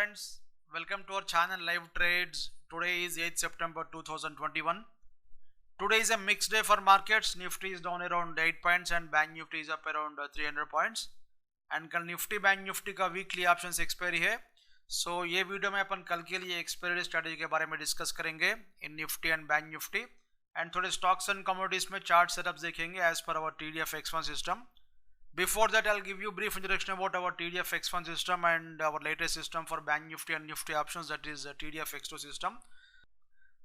friends, welcome to our channel Live Trades. Today is 8th September 2021. Today is a mixed day for markets. Nifty is down around 8 points and Bank Nifty is up around 300 points. And कल Nifty bank Nifty का weekly options expiry है. सो ये video में अपन कल के लिए expiry strategy के बारे में डिस्कस करेंगे इन Nifty and bank Nifty and थोड़े स्टॉक्स एंड कमोडिटीज में चार्ट सेटअप्स देखेंगे as per our TDF X1 system. Before that, I'll give you brief introduction about our TDF X1 system and our latest system for Bank Nifty and Nifty options, that is TDF X2 system.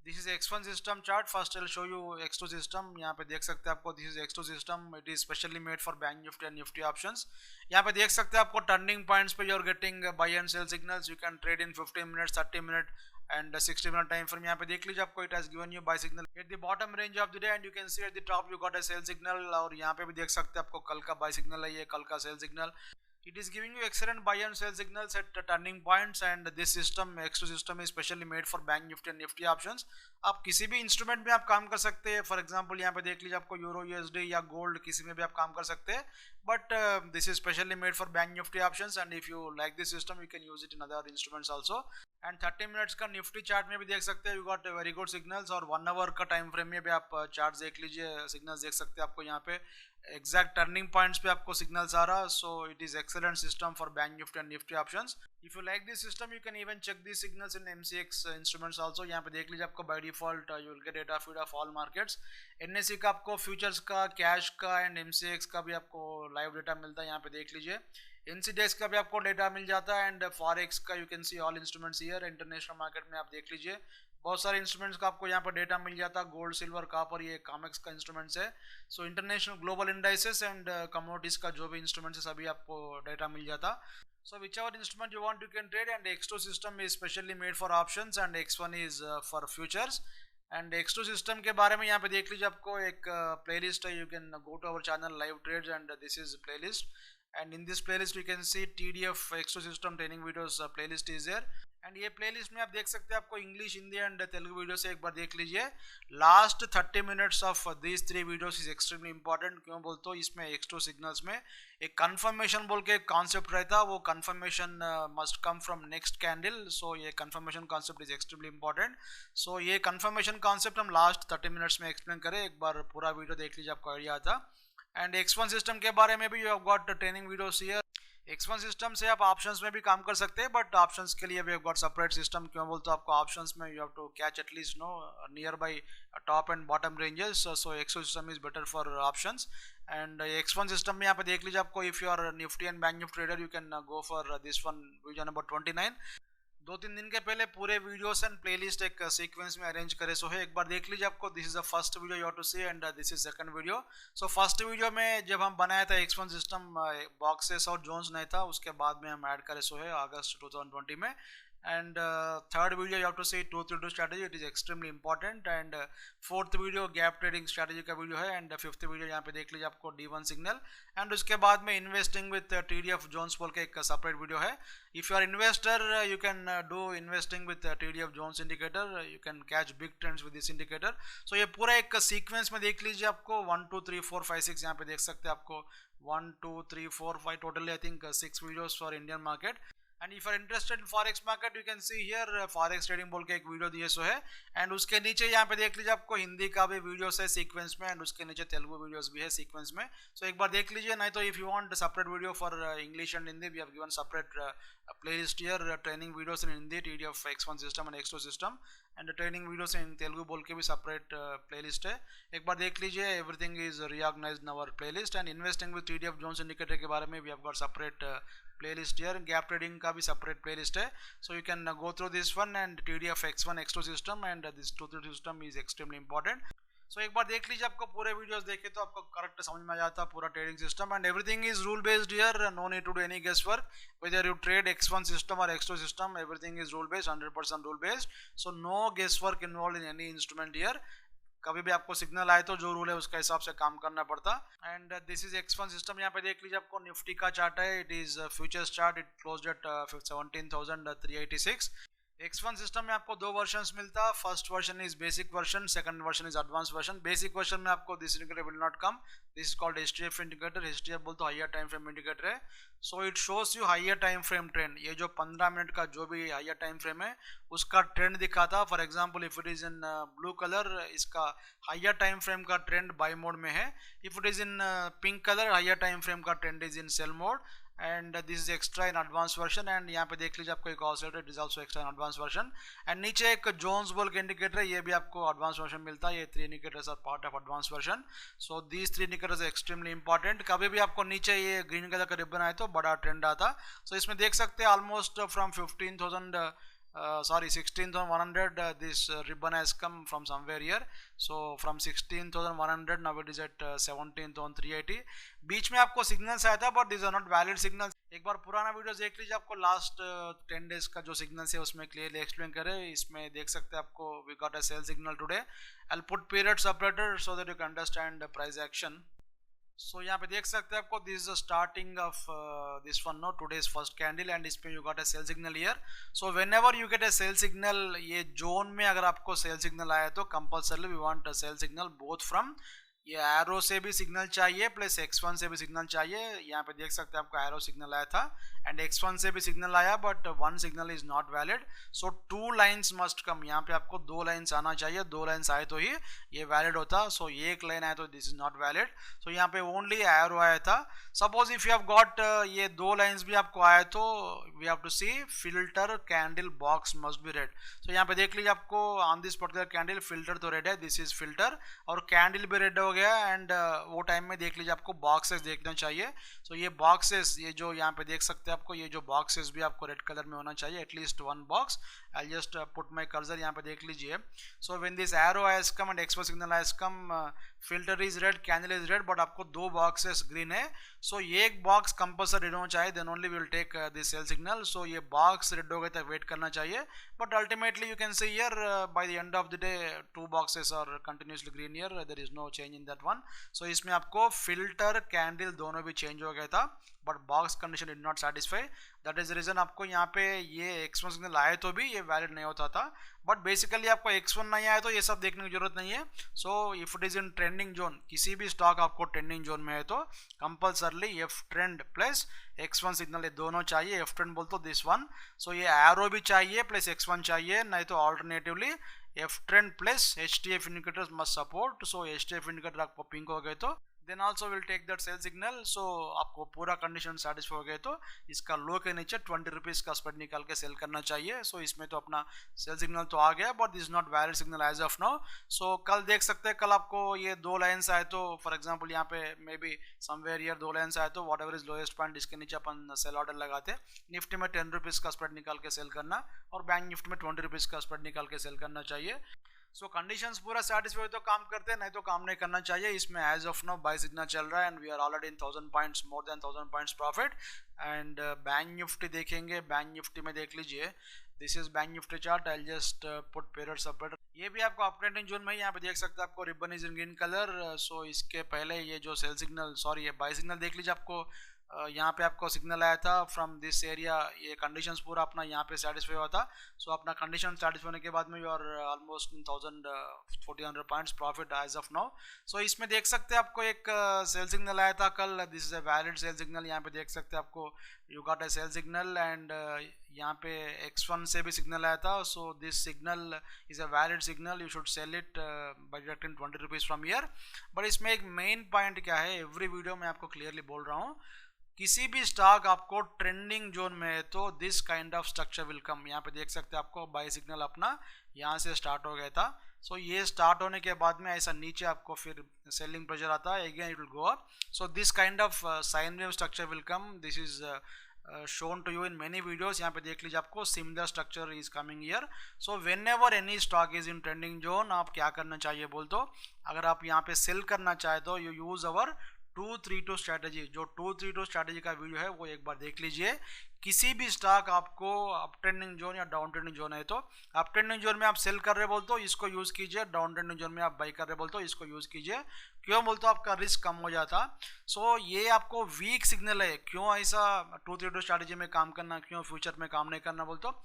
This is X1 system chart. First, I'll show you X2 system. यहाँ पे देख सकते हैं आपको this is X2 system. It is specially made for Bank Nifty and Nifty options. यहाँ पे देख सकते हैं आपको turning points पे you're getting buy and sell signals. You can trade in 15 minutes, 30 minutes and 60 minute time frame. यहाँ पे देख लीजिए आपको it has given you buy signal at the bottom range of the day and you can see at the top you got a sell signal. और यहाँ पे भी देख सकते हैं आपको कल का buy signal है, ये कल का sell signal. It is giving you excellent buy and sell signals at turning points and this system X2 system is specially made for Bank Nifty and Nifty options. आप किसी भी इंस्ट्रूमेंट में आप काम कर सकते हैं. फॉर एग्जांपल यहाँ पे देख लीजिए आपको यूरो USD या गोल्ड किसी में भी आप काम कर सकते हैं. But this is specially made for bank Nifty options and if you like this system you can use it in other instruments also. And 30 minutes का निफ्टी चार्ट में भी देख सकते हैं you got very good signals और 1 our का time frame में भी आप चार्ट देख लीजिए, सिग्नल्स देख सकते हैं आपको यहाँ पे एग्जैक्ट टर्निंग पॉइंट्स पे आपको सिग्नल्स आ रहा. So it is excellent system for bank Nifty and Nifty options. If you like this system you can even check this signals in MCX instruments also. यहाँ पे देख लीजिए आपको by default you will get data feed of all markets. NSE का आपको futures का, cash का and MCX का भी आपको लाइव डेटा मिलता है. यहाँ पे देख लीजिए NCDEX का भी आपको डेटा मिल जाता है एंड फॉरेक्स का you can see all instruments here. International market में आप देख लीजिए बहुत सारे इंस्ट्रूमेंट्स का आपको यहाँ पर डेटा मिल जाता है. गोल्ड, सिल्वर, कॉपर, ये कॉमेक्स का इंस्ट्रूमेंट्स है. So international global indices and commodities का जो भी इंस्ट्रूमेंट्स है सभी आपको डेटा मिल जाता. So whichever instrument you want you can trade and X2 system is specially made for options and X1 is for futures. And X2 system के बारे में यहाँ पे देख लीजिए आपको एक playlist है. You can go to our channel Live Trades and this is playlist. And in this playlist you can see TDF X2 system training videos playlist is there. And ये प्लेलिस्ट में आप देख सकते हैं आपको English, Hindi and Telugu video से एक बार देख लीजिए. Last 30 minutes of this 3 videos is extremely important. क्यों बोलते हो, इसमें X2 सिग्नल्स में एक कंफर्मेशन बोल के एक कॉन्सेप्ट रहता है. वो confirmation must come from next candle. So ये confirmation concept is extremely important. So ये कंफर्मेशन कॉन्सेप्ट हम लास्ट 30 मिनट्स में एक्सप्लेन करें. एक बार पूरा वीडियो देख लीजिए, आपको आइडिया आता. एंड X1 सिस्टम के बारे में भी you have got training videos here. X1 system से आप ऑप्शंस में भी काम कर सकते हैं बट ऑप्शंस के लिए we have got separate system. क्यों बोलते हो, आपको ऑप्शंस में you have to catch at least near by top and bottom ranges. So X2 system is better for options. And X1 system में यहाँ पे देख लीजिए आपको if you are Nifty and bank Nifty trader you can go for this one video number 29. 2-3 दिन के पहले पूरे वीडियोस एंड प्लेलिस्ट एक सीक्वेंस में अरेंज करे. सो है एक बार देख लीजिए आपको. This is the first video you have to see and this is second video. So first video में जब हम बनाया था X1 सिस्टम बॉक्सेस और जोन्स नहीं था, उसके बाद में हम ऐड करे. सो है अगस्त 2020 में. And third video you have to see 2-3-2 strategy. It is extremely important. And fourth video gap trading strategy का वीडियो है. And fifth video यहाँ पे देख लीजिए आपको D1 signal. And उसके बाद में investing with TDF Jones बोल के एक separate video है. If you are investor you can do investing with TDF Jones indicator. You can catch big trends with this indicator. So ये पूरा एक sequence में देख लीजिए आपको 1 2 3 4 5 6 यहाँ पे देख सकते हैं आपको 1 2 3 4 5 totally I think 6 videos for Indian market. And if are interested in forex market you can see here forex trading बोल के एक वीडियो दिए सो है. एंड उसके नीचे यहाँ पे देख लीजिए आपको हिंदी का भी वीडियोस है सीक्वेंस में एंड उसके नीचे तेलुगु वीडियोस भी है सीक्वेंस में. सो एक बार देख लीजिए. नहीं तो if you want separate video for English and Hindi we have given separate playlist here. Training videos in Hindi TDF X1 system and X2 system and training videos in Telugu बोल के भी सेपरेट प्लेलिस्ट है. एक बार देख लीजिए. Everything is recognized in our playlist. And investing with TDF zones indicator के बारे में we have got separate playlist here. Gap trading का भी सेपरेट प्लेलिस्ट है. So you can go through this one and TDF X1 X2 system and this 2-3 system is extremely important. So एक बार देख लीजिए. आपको पूरे वीडियोस देखे तो आपको करेक्ट समझ में आ जाता है पूरा trading system. And everything is rule based here. No need to do any guess work whether you trade X1 system और X2 system. Everything is rule based, 100% rule based. So no guess work involve in any instrument here. कभी भी आपको signal आए तो जो rule है उसके हिसाब से काम करना पड़ता. And this is X1 system. यहाँ पे देख लीजिए आपको निफ्टी का चार्ट है. It is futures chart. It closed eight 17,386. X1 system में आपको दो वर्जन्स मिलता है. First version is basic version, second version is advance version. Basic version में आपको this indicator will not come. This is called HTF indicator. HTF बोलते higher time frame indicator है. So it shows you higher time frame trend. ये जो 15 minute का जो भी higher time frame है उसका ट्रेंड दिखाता. For example if it is in blue colour, इसका हाइयर टाइम फ्रेम का ट्रेंड बाय मोड में है. If it is in pink colour, higher time frame का trend is in sell mode. And this is extra in advance version. And यहाँ पे देख लीजिए आपको एक oscillator, it is also extra in advance version. And नीचे एक Jones ball का इंडिकेटर है, ये भी आपको एडवांस वर्जन मिलता है. ये 3 indicators are part of advance version. So these 3 indicators are extremely important. कभी भी आपको नीचे ये ग्रीन कलर का रिबन आए तो बड़ा ट्रेंड आता. सो इसमें देख सकते हैं almost from 16,100 this ribbon has come from somewhere here. So from 16,100 now it is at 17,380. बीच में आपको सिग्नल्स आया था but this are not valid signals. एक बार पुराना वीडियो देख लीजिए, आपको लास्ट 10 डेज का जो सिग्नल्स है उसमें क्लियरली एक्सप्लेन करे. इसमें देख सकते हैं आपको we got a sell signal today. I will put period separator so that you can understand price action. So यहाँ पे देख सकते हैं आपको this is the starting of this one no today's first candle. And इसमें you got a sell signal here. So whenever you get a sell signal, ये zone में अगर आपको सेल सिग्नल आया तो compulsorily we want a sell signal both from, ये arrow से भी सिग्नल चाहिए प्लस X1 से भी सिग्नल चाहिए. यहाँ पे देख सकते हैं आपको एरो सिग्नल आया था एंड X1 से भी सिग्नल आया but one signal is not valid. So 2 lines must come. यहाँ पे आपको 2 लाइन्स आना चाहिए. 2 लाइन्स आए तो ही ये वैलिड होता. सो एक लाइन आया तो this is not valid. So यहाँ पे ओनली एरो आया था. Suppose if you have got ये 2 लाइन्स भी आपको आए तो we have to see filter candle box must be red. So यहाँ पे देख लीजिए आपको on this particular candle filter तो रेड है, दिस इज फिल्टर, और कैंडल भी रेड हो गया. एंड वो टाइम में देख लीजिए आपको बॉक्सेस देखना चाहिए. सो ये बॉक्सेस, ये जो यहाँ पे देख सकते हैं आपको, ये जो बॉक्सेस भी आपको रेड कलर में होना चाहिए, at least 1 box. I just put my cursor, यहाँ पे देख लीजिए. So when this arrow has come and X1 signal has come, filter is red, candle is red, but आपको 2 बॉक्सेस ग्रीन है. सो एक बॉक्स कंपल्सरी रेड होना चाहिए, then only will take this sell signal. So ये box red हो गए तक wait करना चाहिए. But ultimately you can see here by the end of the day 2 boxes are continuously green here, there is no change in that one. So इसमें आपको filter candle दोनों भी चेंज हो गया था but box condition did not satisfy. That is reason आपको यहाँ पे ये X1 सिग्नल आए तो भी ये वैलिड नहीं होता था. बट बेसिकली आपको X1 नहीं आया तो ये सब देखने की जरूरत नहीं है. So if it is in trending zone, किसी भी स्टॉक आपको ट्रेंडिंग जोन में है तो compulsorily F trend plus X1 signal ये दोनों चाहिए. एफ ट्रेंड बोलते दिस वन. सो ये एरो भी चाहिए प्लस X1 चाहिए, नहीं तो alternatively F trend plus HTF indicators must support. So HTF indicator आपको पिंक हो गए तो then also will take that sell signal. So आपको पूरा कंडीशन सेटिस्फाई हो गए तो इसका लो के नीचे 20 रुपीज़ का स्प्रेड निकाल के सेल करना चाहिए. सो इसमें तो अपना सेल सिग्नल तो आ गया but this is not valid signal as of now. So कल देख सकते हैं, कल आपको ये 2 लाइन्स आए तो फॉर एग्जांपल यहाँ पे may be somewhere year 2 lines आए तो what ever is lowest point इसके नीचे अपन सेल ऑर्डर लगाते. निफ्टी में 10 रुपीज़ का स्प्रेड निकाल के सेल करना और बैंक निफ्टी में 20 रुपीज़ का स्प्रेड निकाल के सेल करना चाहिए. सो कंडीशंस पूरा सेटिस्फाई तो काम करते हैं, नहीं तो काम नहीं करना चाहिए. इसमें as of now buy signal चल रहा है and we are already in 1000 points, more than 1000 points profit. And bank Nifty देखेंगे, बैंक निफ्टी में देख लीजिए, this is bank Nifty chart. I just put period separator. ये भी आपको अपट्रेंडिंग जोन में ही यहाँ पे देख सकते हैं, आपको ribbon is in green colour. So इसके पहले ये जो सेल सिग्नल, सॉरी ये बाय सिग्नल देख लीजिए, आपको यहाँ पे आपको सिग्नल आया था फ्रॉम दिस एरिया. ये कंडीशंस पूरा अपना यहाँ पे सेटिस्फाई हुआ था. सो अपना कंडीशन सेटिस्फाई होने के बाद में you are almost in 1400 points profit as of now. So इसमें देख सकते हैं आपको एक सेल सिग्नल आया था कल. This is a valid sell signal. यहाँ पे देख सकते हैं आपको you got a sell signal and यहाँ पे X1 से भी सिग्नल आया था. So this signal is a valid signal. You should sell it by deducting 20 rupees from here. But इसमें एक मेन पॉइंट क्या है, एवरी वीडियो में आपको क्लियरली बोल रहा हूँ, किसी भी स्टॉक आपको ट्रेंडिंग जोन में है तो this kind of structure will come. यहाँ पे देख सकते हैं आपको बाय सिग्नल अपना यहाँ से स्टार्ट हो गया था. सो ये स्टार्ट होने के बाद में ऐसा नीचे आपको फिर सेलिंग प्रेशर आता है, again it will go up. So this kind of sine wave structure will come. This is shown to you in many videos. यहाँ पे देख लीजिए आपको similar structure is coming here. So whenever any stock is in trending zone, आप क्या करना चाहिए बोल तो, अगर आप यहाँ पे सेल करना चाहे तो you use our 232 स्ट्रैटेजी. जो 232 स्ट्रैटेजी का वीडियो है वो एक बार देख लीजिए. किसी भी स्टॉक आपको अप ट्रेंडिंग जोन या डाउन ट्रेंडिंग जोन है तो अप ट्रेंडिंग जोन में आप सेल कर रहे बोलते हो इसको यूज़ कीजिए, डाउन ट्रेंडिंग जोन में आप बाई कर रहे बोलते हो इसको यूज़ कीजिए. क्यों बोलते हो, आपका रिस्क कम हो जाता. सो ये आपको वीक सिग्नल है. क्यों ऐसा 232 स्ट्रैटेजी में काम करना, क्यों फ्यूचर में काम नहीं करना बोलते हो,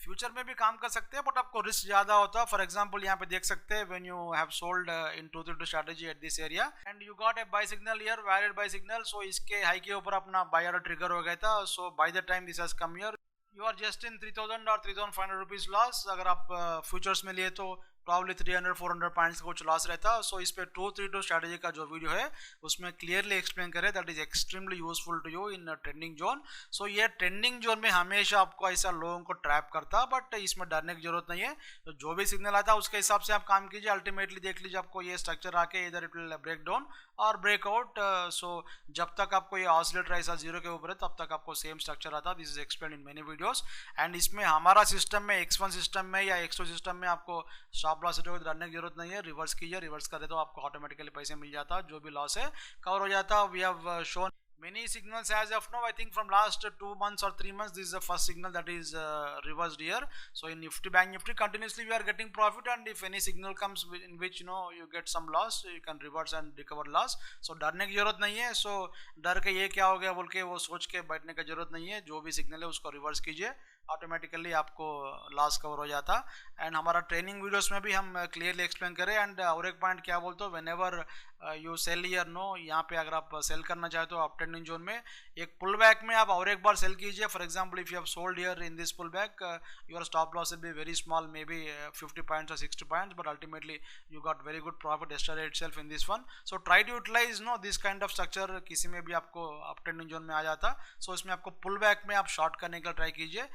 फ्यूचर में भी काम कर सकते हैं बट आपको रिस्क ज़्यादा होता है. फॉर एग्जांपल यहाँ पे देख सकते हैं when you have sold in 232 strategy at this area and you got a buy signal here, valid buy signal. So इसके हाई के ऊपर अपना बाय ऑर्डर ट्रिगर हो गया था. So by the time this has come here you are just in 3000 और 3500 rupees loss. अगर आप फ्यूचर्स में लिए तो प्रॉब्ली 300-400 पॉइंट्स का कुछ लॉस रहता. सो इस पे 232 स्ट्रैटेजी का जो वीडियो है उसमें क्लियरली एक्सप्लेन करें. That is extremely useful to you in trending zone. So ये ट्रेंडिंग जोन में हमेशा आपको ऐसा लोगों को ट्रैप करता, बट इसमें डरने की जरूरत नहीं है. तो जो भी सिग्नल आता है उसके हिसाब से आप काम कीजिए. अल्टीमेटली देख लीजिए आपको ये स्ट्रक्चर आके इधर इट विल ब्रेक डाउन और ब्रेकआउट. सो जब तक आपको ये ऑसिलेटर ऐसा जीरो के ऊपर है तब तक आपको सेम स्ट्रक्चर आता है. This is explain in many videos. And इसमें हमारा सिस्टम में X1 सिस्टम में या X2 सिस्टम में आपको स्टॉप लॉस डरने की जरूरत नहीं है. रिवर्स कीजिए, रिवर्स करे तो आपको ऑटोमेटिकली पैसे मिल जाता है. जो भी लॉस है कवर हो जाता. We have shown many signals as of now. I think from last 2 months or 3 months this is the first signal that is reversed here. So in Nifty, Bank Nifty continuously we are getting profit, and if any signal comes in which you get some loss, you can reverse and recover loss. So डरने की जरूरत नहीं है. So डर के ये क्या हो गया बोल के वो सोच के बैठने की जरूरत नहीं है. जो भी सिग्नल है उसको रिवर्स कीजिए, ऑटोमेटिकली आपको लॉस कवर हो जाता. एंड हमारा ट्रेनिंग वीडियोस में भी हम क्लियरली एक्सप्लेन करें. एंड और एक पॉइंट क्या बोलते हो, whenever you sell here यहाँ पे अगर आप सेल करना चाहे तो आप ट्रेंडिंग जोन में एक पुल बैक में आप और एक बार सेल कीजिए. For example if you have sold here in this pull back, your stop loss will be very small, maybe 50 points or 60 points, but ultimately you got very good profit yesterday itself in this one. So try to utilize this kind of structure. किसी में भी आपको आप trending zone में आ जाता. सो इसमें आपको pull back में आप शॉर्ट करने का ट्राई कीजिए.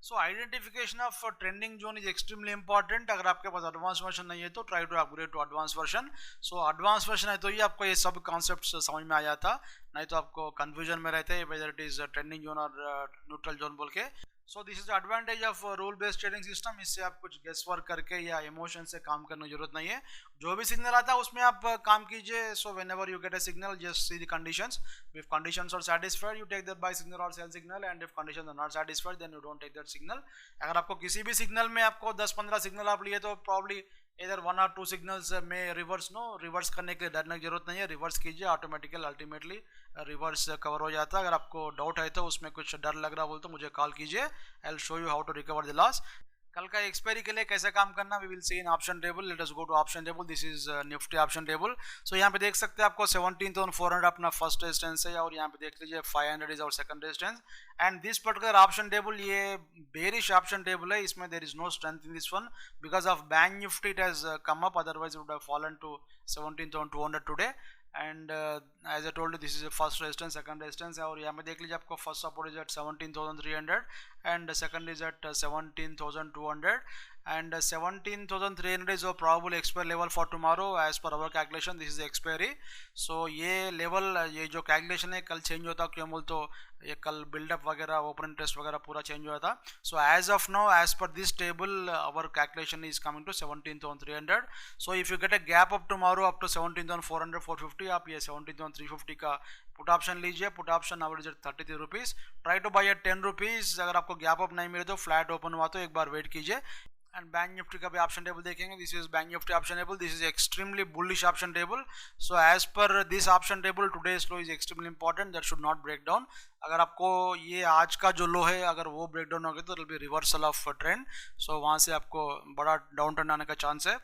So identification of trending zone is extremely important. अगर आपके पास एडवांस वर्जन नहीं है तो try to upgrade to advance version. So advance version है तो ही आपको ये सब कॉन्सेप्ट समझ में आ जाता, नहीं तो आपको कंफ्यूजन में रहते हैं whether it is trending zone और न्यूट्रल जोन बोल के. So this is advantage of rule based trading system. इससे आप कुछ गेस वर्क करके या इमोशन से काम करने की जरूरत नहीं है. जो भी सिग्नल आता है उसमें आप काम कीजिए. So whenever you get a signal just see the conditions. If conditions are satisfied you take that buy signal और sell signal, and if conditions are not satisfied then you don't take that signal. अगर आपको किसी भी signal में आपको 10-15 signal आप लिए तो प्रॉब्ली इधर 1 or 2 सिग्नल्स में रिवर्स करने के लिए डरने की जरूरत नहीं है. रिवर्स कीजिए, ऑटोमेटिकली अल्टीमेटली रिवर्स कवर हो जाता है. अगर आपको डाउट है तो उसमें कुछ डर लग रहा बोल तो मुझे कॉल कीजिए. I will show you how to recover the loss. कल का एक्सपायरी के लिए कैसे काम करना we will see in option table. Let us go to option table. This is Nifty option table. So यहाँ पे देख सकते हैं आपको 17,400 अपना फर्स्ट रेजिस्टेंस है, और यहाँ पे देख लीजिए 500 is our second resistance. And this particular option table ये बेरिश ऑप्शन टेबल है. इसमें there is no strength in this one because of bank Nifty it has come up, otherwise would have fallen to 17,200 today. And as I told you this is first resistance, second resistance है, और यहाँ पे देख लीजिए आपको first support is at 17,300 and second is at 17,200 and 17,300 is a probable expiry level for tomorrow as per our calculation. This is the expiry. So ये level ये जो calculation है कल change होता, क्यों बोल तो ये कल build-up वगैरह open interest वगैरह पूरा change हुआ था. So as of now as per this table our calculation is coming to 17,300. So if you get a gap up tomorrow up to 17,400 450 आप ये 17,350 का पुट ऑप्शन लीजिए. Put option average 33 rupees. Try to buy at 10 rupees. अगर आपको gap up नहीं मिले तो flat open हुआ तो एक बार वेट कीजिए. एंड बैंक निफ्टी का भी ऑप्शन टेबल देखेंगे. This is bank Nifty option table. This is extremely bullish option table. So as per this option table today's low is extremely important. That should not break down. अगर आपको ये आज का जो लो है अगर वो ब्रेक डाउन हो गया तो it will be reversal of trend. So वहाँ से आपको बड़ा डाउन ट्रेंड आने का चांस है.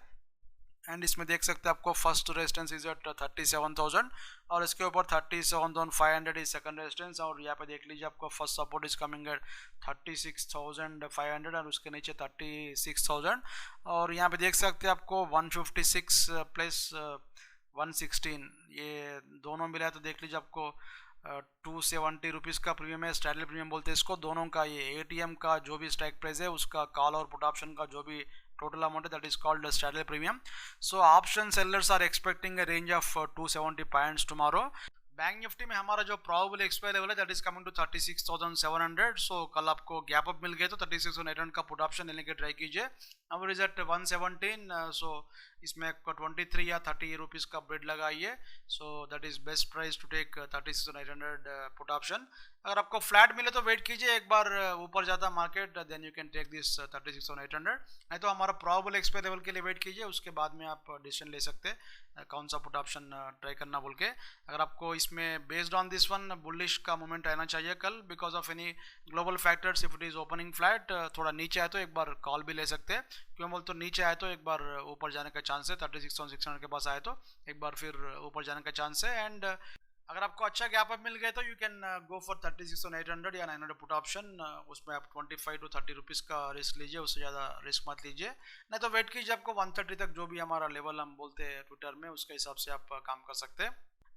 एंड इसमें देख सकते हैं आपको फर्स्ट रेजिस्टेंस इज एट 37,000 और इसके ऊपर 37,500 इज सेकंड रेजिस्टेंस. और यहाँ पे देख लीजिए आपको first support is coming at 36,500 और उसके नीचे 36,000. और यहाँ पे देख सकते हैं आपको 156 प्लस 116 ये दोनों मिला है तो देख लीजिए आपको 270 रुपीज़ का प्रीमियम है. स्ट्रैडल प्रीमियम बोलते हैं इसको. दोनों का ये एटीएम का जो भी स्ट्राइक प्राइस है उसका कॉल और पुट ऑप्शन का जो भी total amount that is called the straddle premium. So option sellers are expecting a range of 270 points tomorrow. Bank Nifty में हमारा जो प्रोबेबल एक्सपायर लेवल है दैट इज कमिंग टू 36,700. सो कल आपको गैप अप मिल गया तो 36,800 का पुट ऑप्शन लेने के ट्राई कीजिए. अब इज एट 117. सो इसमें आपको 23 या 30 रुपीज़ का बिड लगाइए, so that is best price to take 36,800 put option. अगर आपको फ्लैट मिले तो वेट कीजिए, एक बार ऊपर जाता market then you can take this 36,800, नहीं तो हमारा प्रॉबल एक्सपायर लेवल के लिए वेट कीजिए, उसके बाद में आप डिसीजन ले सकते हैं कौन सा पुट ऑप्शन ट्राई करना बोल के। अगर आपको इसमें based on this one bullish का मोमेंट रहना चाहिए कल because of any global factors, if it is opening flat थोड़ा नीचे आए तो एक बार कॉल भी ले सकते हैं, क्यों बोल तो नीचे आए तो एक बार ऊपर जाने का चांस है, 36,600 के पास आए तो एक बार फिर ऊपर जाने का चांस है। एंड अगर आपको अच्छा गैप अप मिल गया तो यू कैन गो फॉर 36,800 या 900 पुट ऑप्शन, उसमें आप 25 to 30 रुपीज़ का रिस्क लीजिए, उससे ज़्यादा रिस्क मत लीजिए, नहीं तो वेट कीजिए आपको 130 तक जो भी हमारा लेवल हम बोलते हैं ट्विटर में उसके हिसाब से आप काम कर सकते हैं।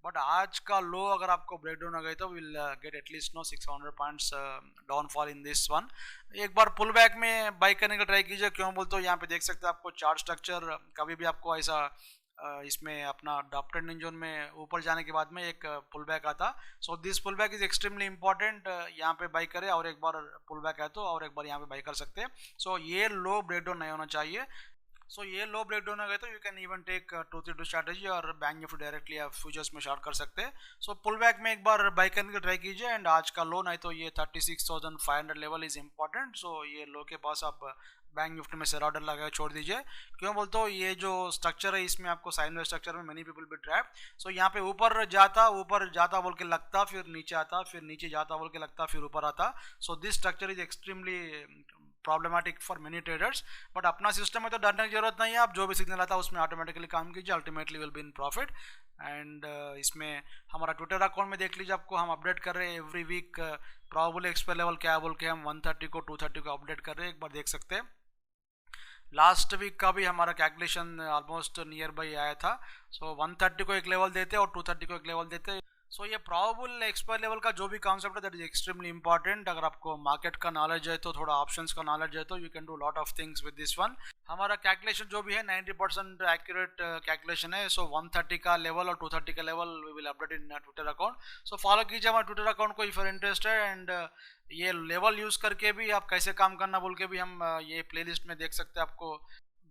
बट आज का लो अगर आपको ब्रेक डाउन हो गई तो will get at least no 600 points downfall in this one. एक बार पुल बैक में बाई करने का ट्राई कीजिए, क्यों बोलते हो यहाँ पे देख सकते हैं आपको चार्ट स्ट्रक्चर कभी भी आपको ऐसा इसमें अपना अप ट्रेंडिंग जोन में ऊपर जाने के बाद में एक पुल बैक आता, so this pull back is extremely important, यहाँ पे बाई करें और एक बार पुल बैक है तो और एक बार यहाँ पे बाई कर सकते हैं, सो ये लो ब्रेक डाउन नहीं होना चाहिए। सो ये लो ब्रेक डाउन हो गए तो you can even take 2-3 strategy और बैंक निफ्टी डायरेक्टली आप फ्यूचर्स में शॉर्ट कर सकते हैं। सो पुल बैक में एक बार बाई करने की ट्राई कीजिए, एंड आज का लो नहीं तो ये 36,500 लेवल इज इंपॉर्टेंट, सो ये लो के पास आप बैंक निफ्टी में शेयर ऑर्डर लगा छोड़ दीजिए, क्यों बोलते हो ये जो स्ट्रक्चर है इसमें आपको साइनवेज स्ट्रक्चर में मेनी पीपल बी ट्रैप, सो यहाँ पे ऊपर जाता बोल के लगता, फिर नीचे आता, फिर नीचे जाता बोल के लगता, फिर ऊपर आता, so this structure is extremely problematic for many traders. But अपना सिस्टम में तो डरने की जरूरत नहीं है, आप जो भी सिग्नल आता है उसमें ऑटोमेटिकली काम कीजिए, ultimately will be in profit. And इसमें हमारा ट्विटर अकाउंट में देख लीजिए, आपको हम अपडेट कर रहे हैं every week probable expire level क्या बोल के हम 130 को 230 को अपडेट कर रहे हैं, एक बार देख सकते हैं। लास्ट वीक का भी हमारा कैलकुलेशन ऑलमोस्ट नियर बाई आया था, सो 130 को एक लेवल देते और 230 को एक लेवल देते, सो ये प्रॉबेबल एक्सपायर लेवल का जो भी कॉन्सेप्ट है दैट इज एक्सट्रीमली इंपॉर्टेंट। अगर आपको मार्केट का नॉलेज है तो थोड़ा ऑप्शंस का नॉलेज है तो you can do lot of things with this one. हमारा कैलकुलेशन जो भी है 90% एक्यूरेट कैलकुलेशन है, सो 130 का लेवल और 230 का level we will update in Twitter account, so follow कीजिए हमारे ट्विटर अकाउंट को इफ यूर इंटरेस्टेड। एंड ये लेवल यूज करके भी आप कैसे काम करना बोल के भी हम ये प्लेलिस्ट में देख सकते हैं। आपको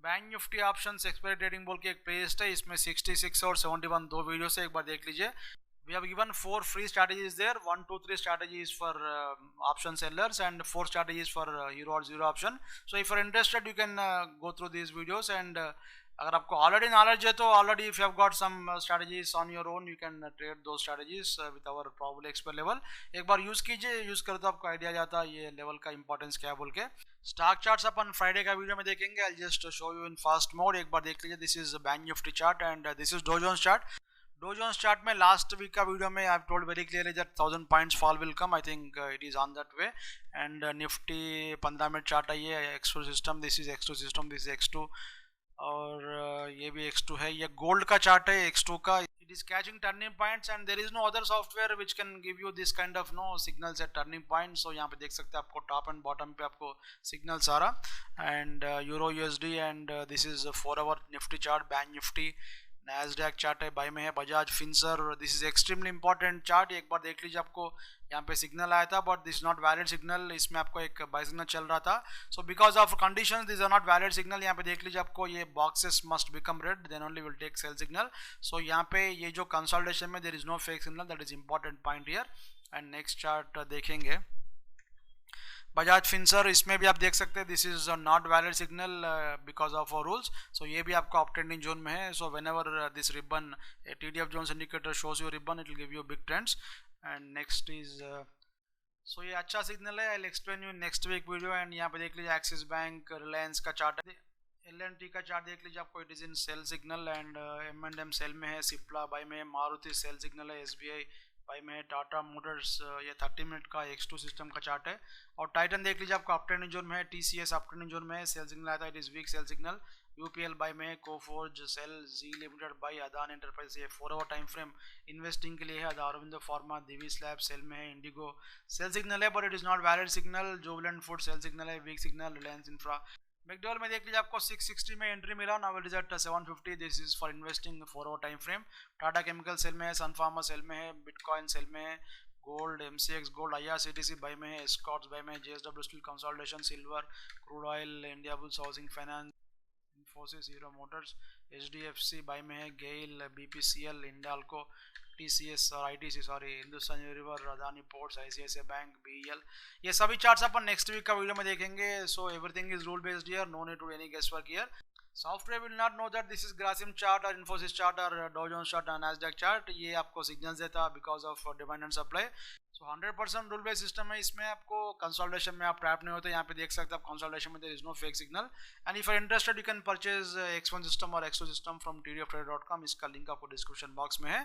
bank Nifty options expiry trading बोल के एक प्लेलिस्ट है, इसमें 66 और 71 दो वीडियो से एक बार देख लीजिए। We have given 4 free strategies there, 1, 2, 3 strategies for option sellers and 4 strategies for hero or zero option. So if you're interested you can go through these videos, and अगर आपको ऑलरेडी नॉलेज है तो already if you have got some strategies on your own you can trade those strategies with our probable expire level, एक बार use कीजिए, use करो तो आपको आइडिया जाता है ये लेवल का इंपॉर्टेंस क्या है बोल के। स्टॉक चार्ट्स अपन फ्राइडे का वीडियो में देखेंगे, I just show you in fast mode, एक बार देख लीजिए। This is bank Nifty chart and this is Dow Jones chart. Dow Jones chart में लास्ट वीक का वीडियो में I told very clearly that 1000 points fall will come, I think it is on that way. And Nifty 15 minute chart है, ये X2 system, this is X2 system, this is X2 और ये भी X2 है, ये gold का chart है X2 का। It is catching turning points and there is no other software which can give you this kind of no signals at turning point, so यहाँ पे देख सकते हैं आपको टॉप एंड बॉटम पे आपको सिग्नल्स आ रहा। And euro USD and this is 4 hour Nifty chart, bank Nifty, Nasdaq chart है बाय में है, Bajaj Finserv, this is extremely important chart, एक बार देख लीजिए। आपको यहाँ पे सिग्नल आया था but this not valid signal, इसमें आपको एक बाय सिग्नल चल रहा था, so because of conditions this are not valid signal. यहाँ पे देख लीजिए आपको ये boxes must become red then only will take sell signal, so यहाँ पे ये जो कंसोलिडेशन में there is no fake signal, that is important point here. And next chart देखेंगे बजाज फिंसर, इसमें भी आप देख सकते हैं this is not valid signal because of our rules, so ये भी आपको अप ट्रेंडिंग जोन में है, so whenever this ribbon TDF zones indicator shows you ribbon it will give you big trends. And next is so ये अच्छा signal है, I will explain you next week video. एंड यहाँ पे देख लीजिए एक्सिस बैंक, रिलायंस का chart है, L&T का चार्ट देख लीजिए आपको, it is in sell signal. And M&M sell में है, सिप्ला बाय में है, मारुति सेल सिग्नल है, SBI बाय में है, टाटा मोटर्स ये 30 मिनट का X2 सिस्टम का चार्ट है। और टाइटन देख लीजिए आपको अप ट्रेंडिंग जोन में है, TCS अप ट्रेंडिंग जोन में है, सेल सिग्नल आता है, it is weak sell signal. UPL buy में है, Coforge sell, Zee limited buy, Adani enterprise ये 4 आवर टाइम फ्रेम इन्वेस्टिंग के लिए है, Aurobindo pharma, Divi's lab sell में है, इंडिगो सेल सिग्नल है but it is not valid signal, Jubilant food sell signal है, weak signal, Reliance Infra. McDowell में देख लीजिए आपको 660 में एंट्री मिला, now it is at 750, this is for investing 4 hour time frame. Tata chemical sell में है, सन फार्मा सेल में है, बिटकॉइन सेल में है, gold MCX gold, IRCTC buy में है, स्कॉट्स बाय में है, JSW steel consolidation, silver, crude oil, Indiabulls, housing finance, Infosys, Hero Motors, HDFC buy में है, गेल, BPCL, हिंडाल्को, TCS और ITC sorry, Hindustan Unilever, Adani ports, ICICI bank, BEL, ये सभी चार्ट्स अपन नेक्स्ट वीक का वीडियो में देखेंगे. So everything is rule based here, no need to any guess work here. Software will not know that this is Grasim chart और Infosys chart और डॉ Jones chart और नैस्डैक चार्ट. ये आपको सिग्नल्स देता because of demand and supply. So 100% rule based system है. इसमें आपको कंसोलिडेशन में आप ट्रैप नहीं होते. यहाँ पे देख सकते हैं आप कंसोलिडेशन में there is no fake signal. And if are interested you can purchase X1 system और X2 सिस्टम फ्रॉम tdftrader.com. इसका लिंक आपको डिस्क्रिप्शन बॉक्स में है.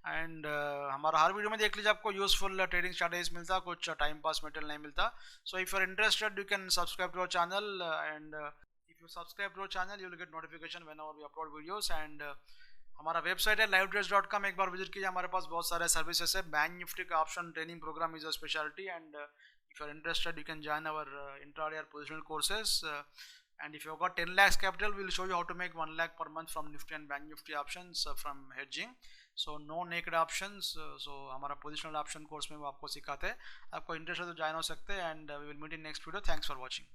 एंड हमारा हर वीडियो में देख लीजिए, आपको यूजफुल ट्रेडिंग स्ट्रैटेजीज मिलता, कुछ टाइम पास मटेरियल नहीं मिलता. So if you are interested you can subscribe to our channel and if you subscribe to our channel you will get notification whenever we upload videos. and हमारा website है livetrades.com. एक बार visit कीजिए. हमारे पास बहुत सारे services है. Bank Nifty का option training program is a speciality. And if you are interested you can join our intraday or positional courses. And if you have got 10 lakhs capital, we will show you how to make 1 lakh per month from Nifty and Bank Nifty options from hedging. So no naked options. So हमारा positional option course में वो आपको सिखाते हैं. आपको interest है तो join हो सकते हैं. And we will meet in next video. Thanks for watching.